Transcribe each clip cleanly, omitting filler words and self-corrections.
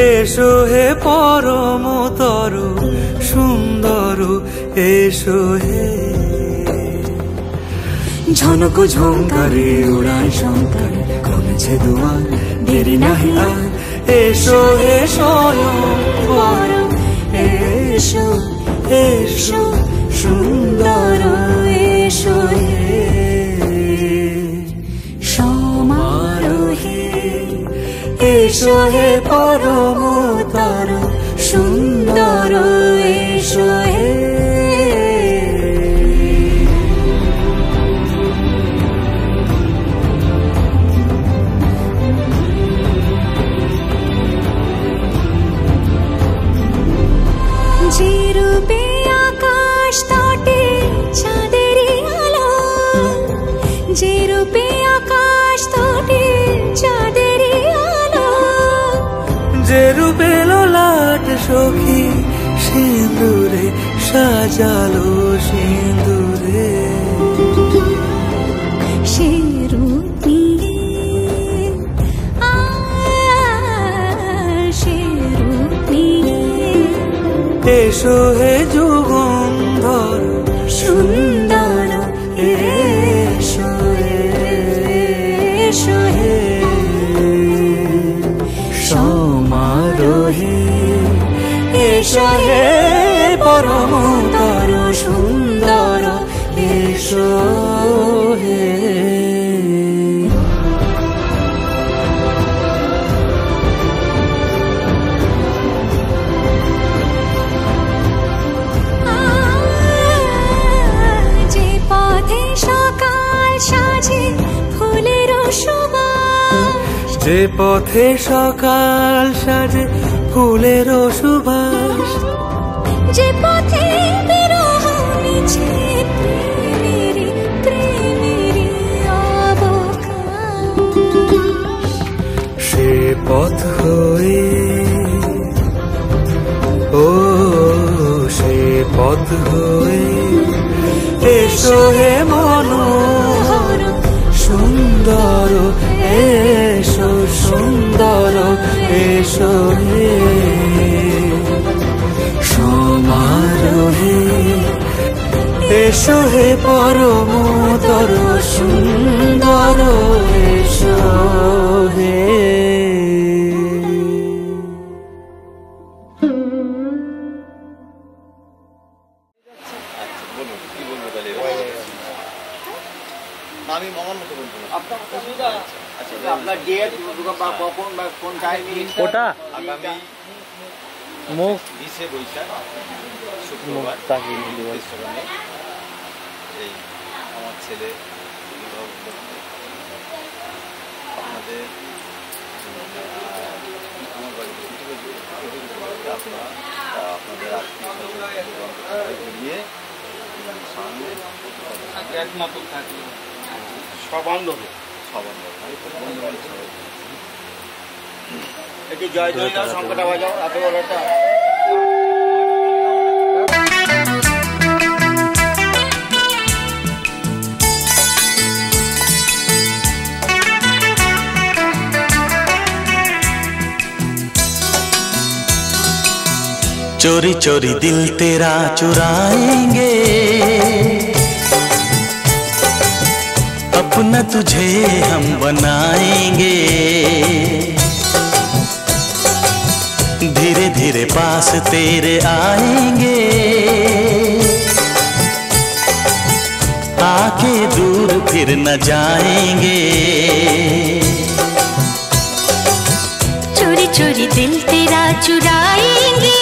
এসো হে পরমতর সুন্দর এসো হে। ঝনক ঝঙ্কারে উড়ায় শঙ্কারে কমেছে দুয়ার দেরি নাহি আর। এসো হে স্বয়ং পরম এসো এসো সুন্দর এসো হে সমারোহে। এসো হে পরমতর সুন্দর এসো হে। যে রূপে আকাশ তটে চাঁদেরই আলো, যে রূপে আকাশ তটে চাঁদেরই আলো, যে রূপে ললাট সখী সিঁদুরে সাজালো সিঁদুরে। সে রূপ নিয়ে সে রূপ নিয়ে এসো হে যুগন্ধর সুন্দর এসো এসো হে সমারোহে। এসো হে পরমতর সুন্দর এসো হে। যে পথে সকাল সাজে ফুলের সুবাস, যে পথে বিরহ মিছে প্রেমের প্রেমের অবকাশ, সে পথ হয়ে ও সে পথ হয়ে এসো হে মনোহর সুন্দর এসো সুন্দর এসো হে সমারোহে। এসো হে পরমতর সুন্দর এসো হে। আমি মামার মতো বলবো আপনার অসুবিধা আপনার ডেট বা কখন বা কোন টাইমে ওটা আগামী মুখ 20 বৈশাখ শুক্রবার রেস্টুরেন্টে এই আমার ছেলে আপনাদের আমার বাড়িতে আপনারা আপনাদের আত্মীয় নিয়ে সামনে একমাত্র থাকলে সবান্ধবে একটু জয় জয় দাও সংকটা বাজাও এত বড় একটা चोरी चोरी दिल तेरा चुराएंगे, अपना तुझे हम बनाएंगे, धीरे धीरे पास तेरे आएंगे, आके दूर फिर न जाएंगे। चोरी चोरी दिल तेरा चुराएंगे,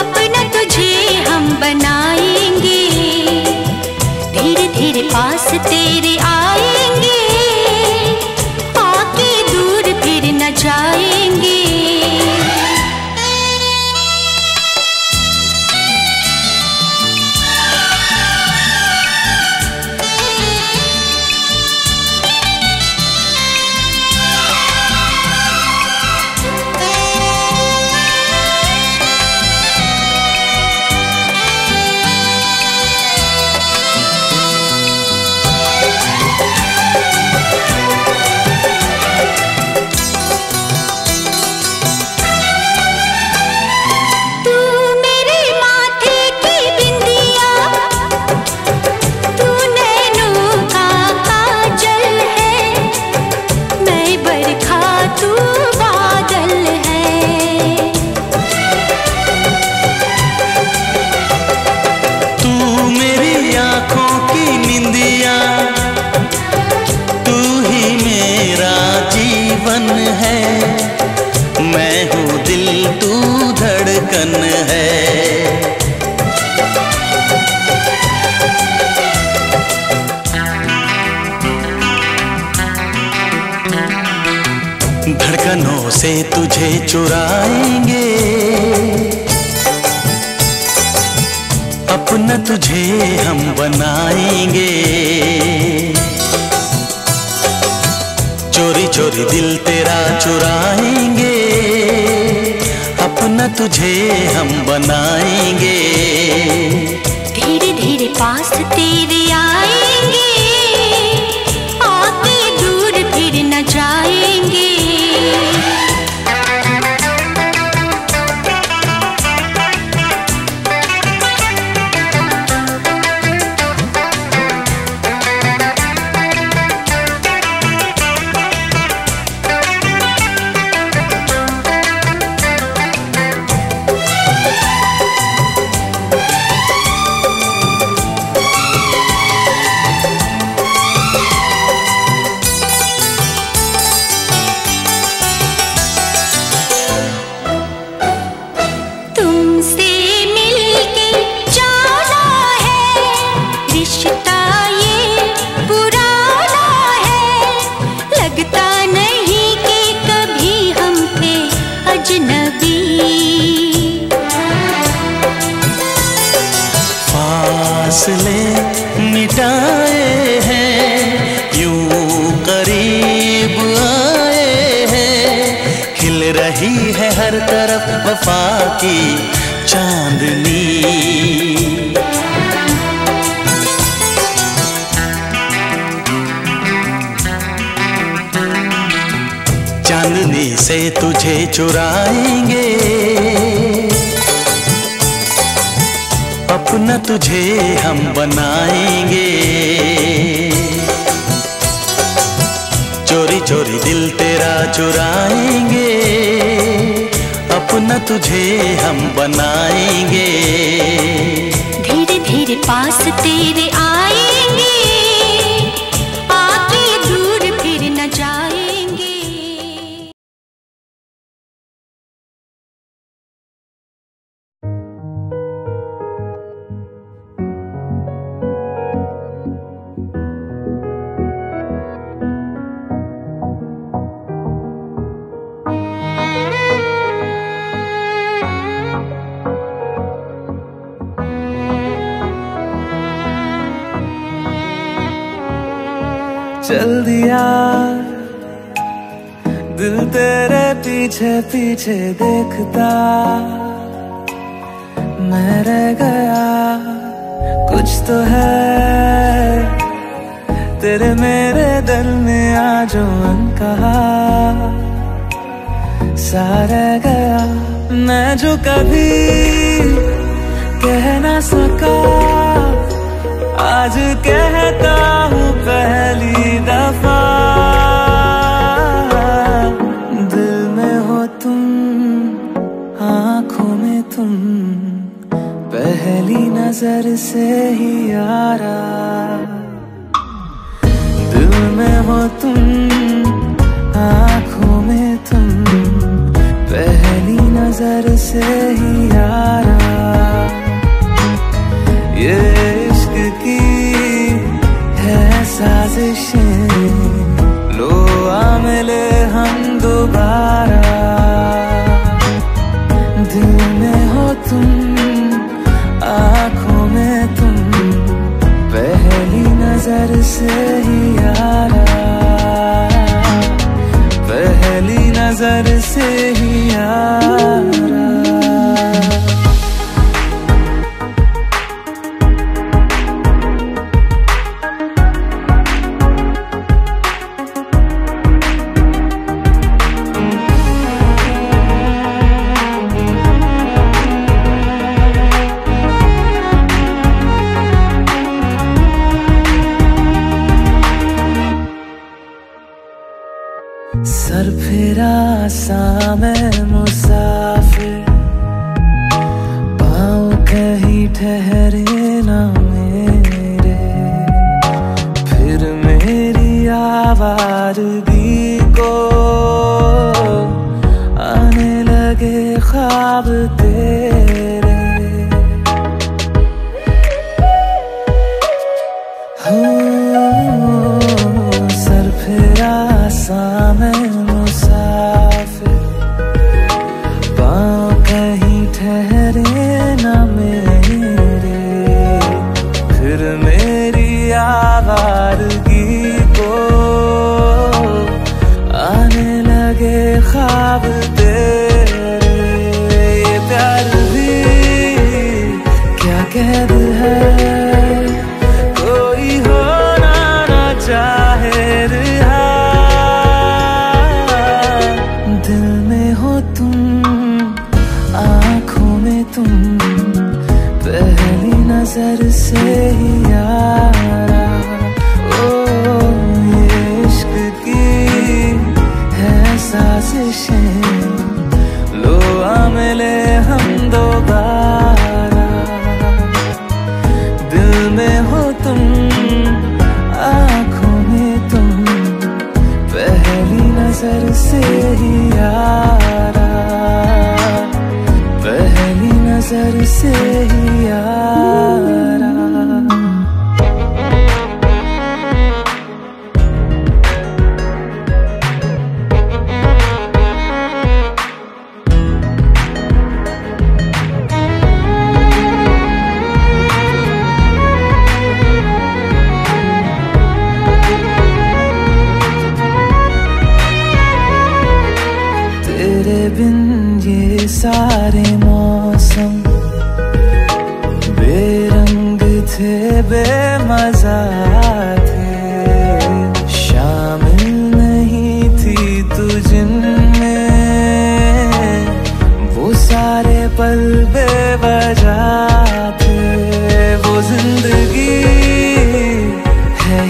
अपना तुझे हम बनाएंगे, धीरे धीरे पास तेरे आएंगे, आके दूर फिर न जाएंगे। धड़कनों से तुझे चुराएंगे, अपना तुझे हम बनाएंगे। चोरी चोरी दिल तेरा चुराएंगे, अपना तुझे हम बनाएंगे। धीरे धीरे पास तेरे आएंगे, आके दूर फिर न जाएंगे। फासले मिटाए हैं, यूं करीब आए हैं। खिल रही है हर तरफ वफा की चांदनी। चांदनी से तुझे चुराएंगे, अपना तुझे हम बनाएंगे। चोरी चोरी दिल तेरा चुराएंगे, अपना तुझे हम बनाएंगे। धीरे धीरे पास तेरे आएंगे, आके दूर फिर न जाएंगे। चल दिया दिल तेरे पीछे पीछे देखता, मैं रह गया कुछ तो है तेरे मेरे दिल में आज अनकहा सा रह गया। मैं जो कभी कह ना सका आज कहता हूँ पहली दफा। दिल में हो तुम, आँखों में तुम, पहली नजर से ही यारा। दिल में हो तुम, आँखों में तुम, पहली नजर से ही यारा। ये इश्क की है साजिशें, लो आ मिले हम दोबारा। दिल में हो तुम, आँखों में तुम, पहली नजर से ही यारा। पहली नजर से ही यारा। सर फिरा सा मैं मुसाफिर, पाँव कहीं ठहरे ना मेरे। फिर मेरी आवारगी को आने लगे ख्वाब तेरे। सर फिरा सा मैं मुसाफिर,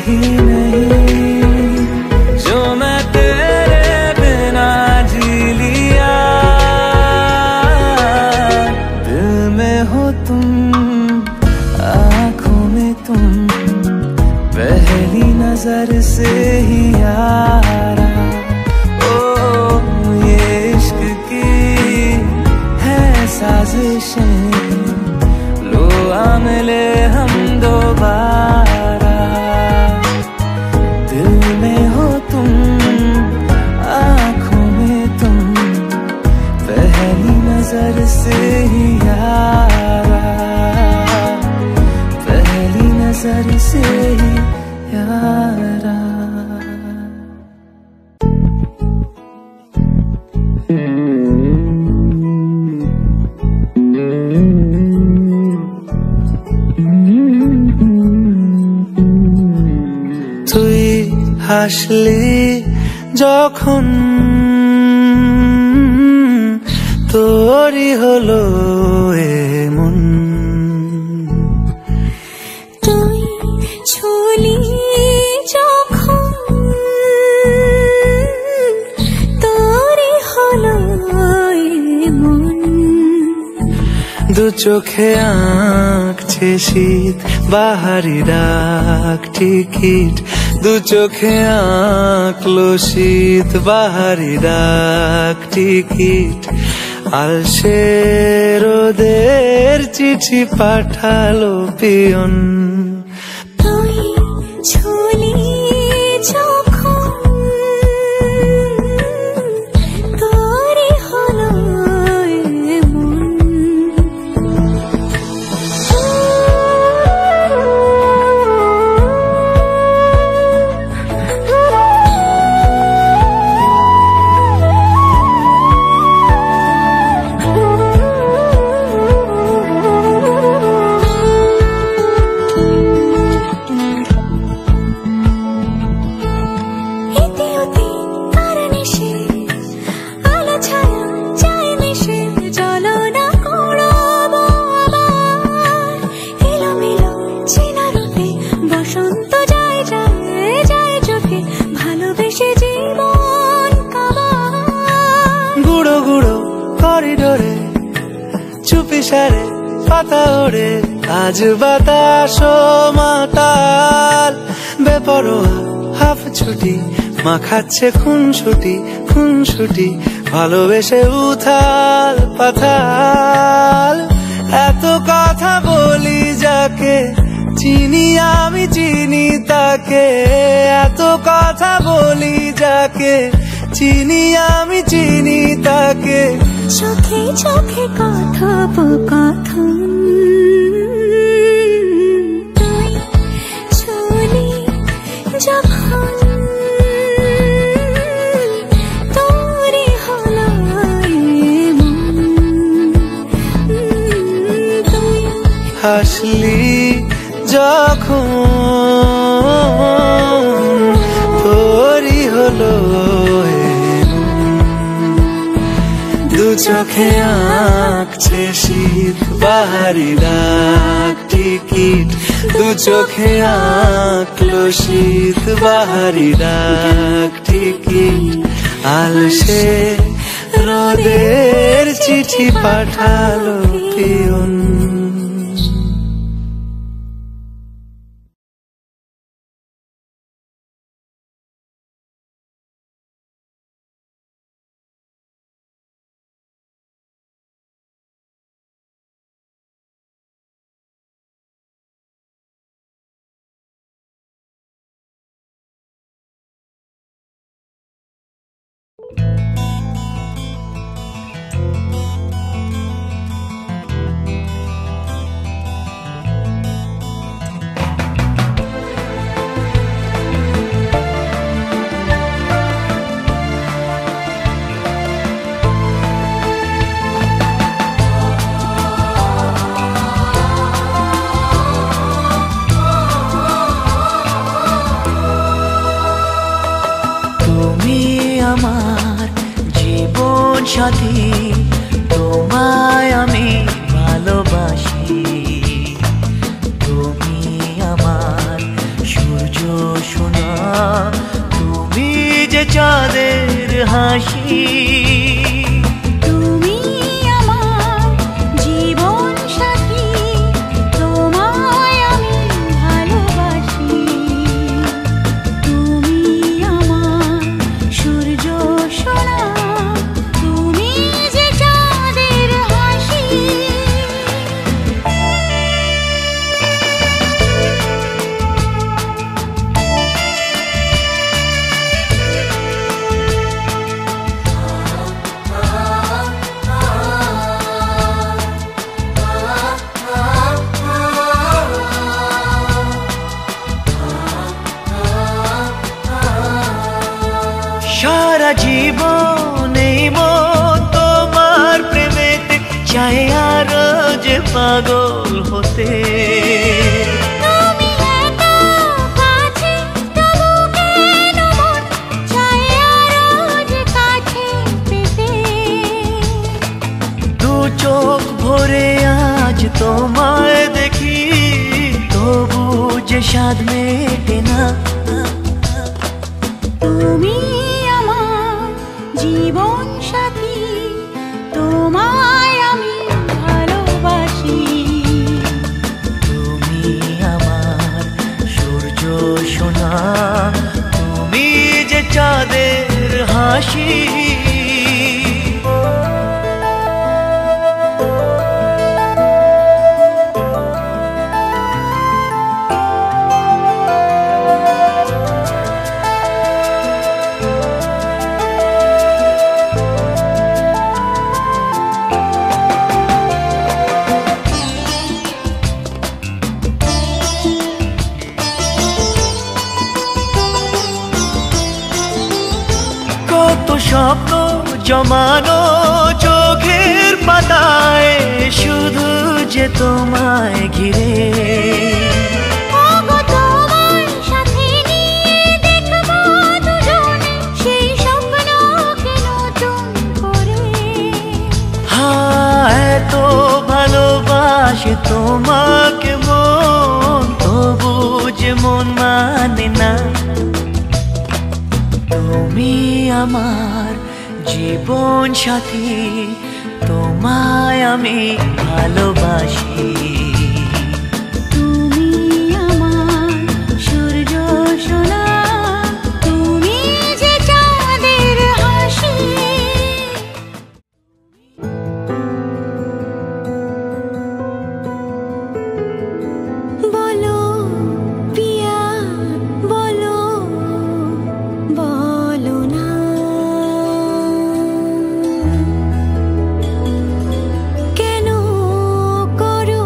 ही नहीं जो मैं तेरे बिना जी लिया। दिल में हो तुम, आँखों में तुम, पहली नजर से ही यारा। ओ ये इश्क की है साजिशें, लो आ मिले हम दोबारा। दिल में हो तुम, आँखों में तुम, पहली नजर से ही यारा, पहली नजर से ही यारा। তুই হাসলি যখন তোরই হলো এমন। তুই ছুলি যখন তোরই হলো এমন। দু চোখে আঁকছে শীত বাহারি ডাক টিকিট, দু চোখে আঁকলো শীত বাহারি ডাক টিকিট। আলসে রোদের চিঠি পাঠালো পিয়ন। তুই ছুলি যখন তোরই হলো এমন। করিডোরে চুপি সারে পাতা ওড়ে, আজ বাতাস মাতাল বেপরোয়া হাফ ছুটি, মাখাচ্ছে খুনছুটি খুনছুটি, ভালোবেসে উথাল পাথাল। এত কথা বলি যাকে চিনি আমি চিনি তাকে, এত কথা বলি যাকে চিনি আমি চিনি তাকে। চোখে চোখে কথোপকথন, তুই ছুলি যখন তোরই হলো এমন। তুই হাসলি যখন তোরই হলো দু চোখে আঁকছে শীত বাহারি ডাক টিকিট, দু চোখে আঁকলো শীত বাহারি ডাক টিকিট। আলসে রোদের চিঠি পাঠালো পিয়ন। সাথী তোমায় আমি ভালোবাসি, তুমি আমার সূর্য হাসি। তুমি আমার জীবন সাথী, তোমায় আমি ভালোবাসি। তুমি আমার সূর্য সোনা, তুমি যে চাঁদের হাসি। সারা জীবন এই মন তোমার প্রেমেতে চাই আরো যে পাগল হতে। তুমি এত কাছে তবু কেন মন চায় আরো যে কাছে পেতে। দু চোখ ভরে আজ তোমায় দেখি, তবু যে স্বাদ মেটে না। তুমি আমার জীবন সাথী, তোমায় আমি ভালোবাসি। তুমি আমার সূর্য সোনা, তুমি যে চাঁদের হাসি। কত স্বপ্ন জমানো চোখের পাতায়, শুধু যে তোমায় ঘিরে। ওগো তোমার সাথে নিয়ে দেখবো দুজনে সেই স্বপ্নকে নতুন করে। হায় এত ভালোবাসে তোমাকে মন, তবু যে মন মানে না। তুমি আমার জীবন সাথী, তোমায় আমি ভালোবাসি। তুমি আমার সূর্য সোনা, তুমি যে চাঁদের হাসি। বলো পিয়া বলো, বলো না কেন করো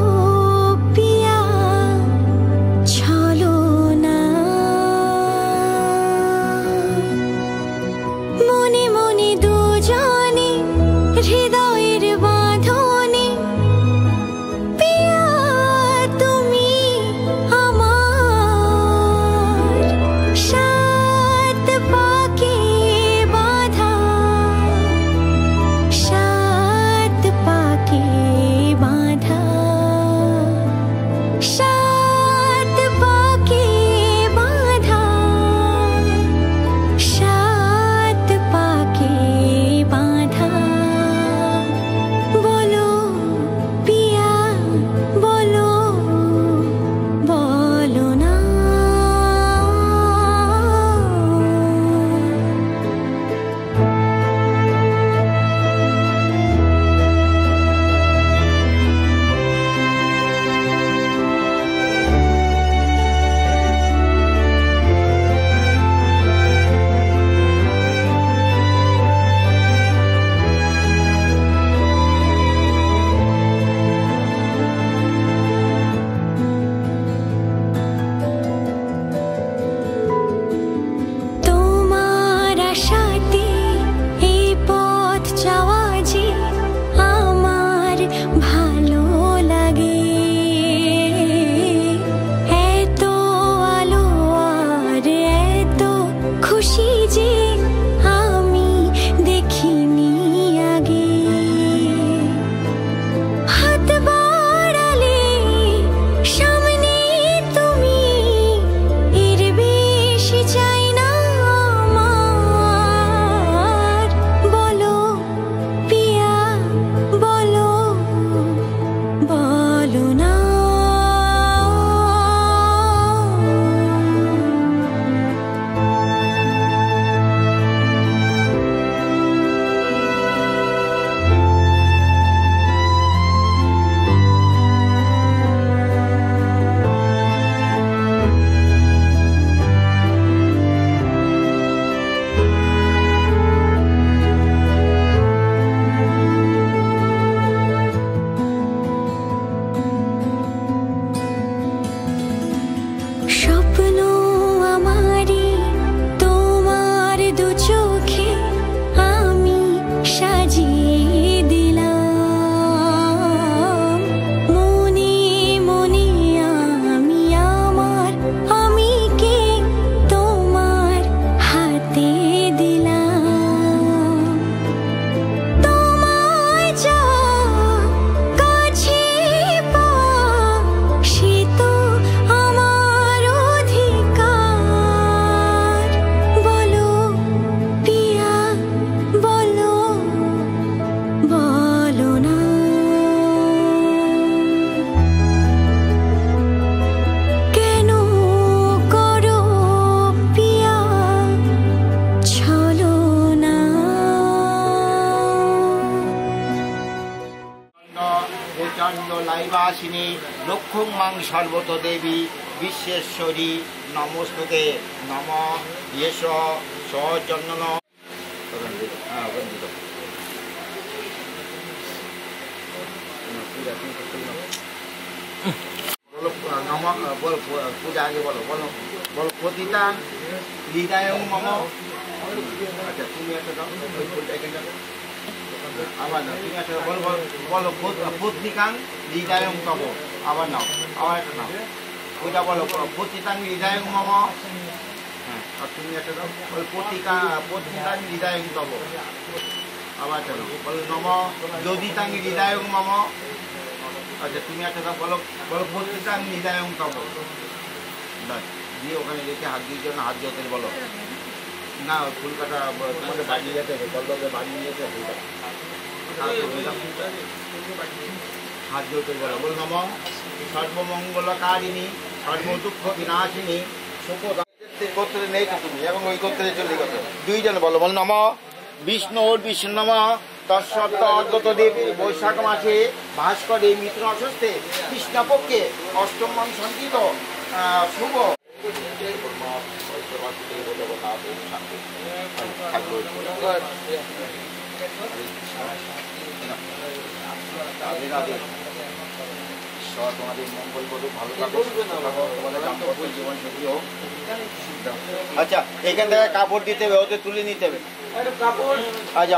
নিবাসিনী লক্ষ্মং মাং সর্বত দেবী বিশ্বেশ্বরী নমস্তুতে নম ইয়েশ সজন্নন বলো নম বলো পূজা আগে বলো বলো বলো পতিতা হৃদয় মম। আচ্ছা তুমি একটা দাও ওই ফুলটা এখানে দাও। আবার নাও তুমি একটা বলো বলো পত্রিকাং হৃদয় তব। আবার নাও আবার একটা নাও ওইটা বলো পতিতাং হৃদয় মম। হ্যাঁ আর তুমি একটা দাও বলো পত্রিকাং হৃদয় তব। আবার একটা দাও বলো নম যোদিতাং হৃদয় মম। আচ্ছা তুমি একটা দাও বলো বলো পত্রিকাং হৃদয় তব। দিয়ে ওখানে রেখে হাত দিয়ে জন্য হাত জোতের বলো না ফুল কাটা তোমাদের বাড়ি যেতে হবে বলবে বাড়ি নিয়ে যেতে হবে হাত জোতের বলো বলো নম সর্বমঙ্গলকারিণী সর্বদুঃখ বিনাশিনী সুখ গোত্রে নেই তো তুমি এবং ওই গোত্রে চলে গেছে দুইজন বলো বল নম বিষ্ণুর বিষ্ণু নম তৎসত্য অদ্বত দেবী বৈশাখ মাসে ভাস্করে মিত্র অস্বস্তে কৃষ্ণপক্ষে অষ্টম সঞ্চিত শুভ তোমাদের মঙ্গল করুক ভালো থাকো তোমাদের দাম্পত্য জীবন সুখী হোক। আচ্ছা এখান থেকে কাপড় দিতে হবে ওদের তুলে নিতে হবে। আচ্ছা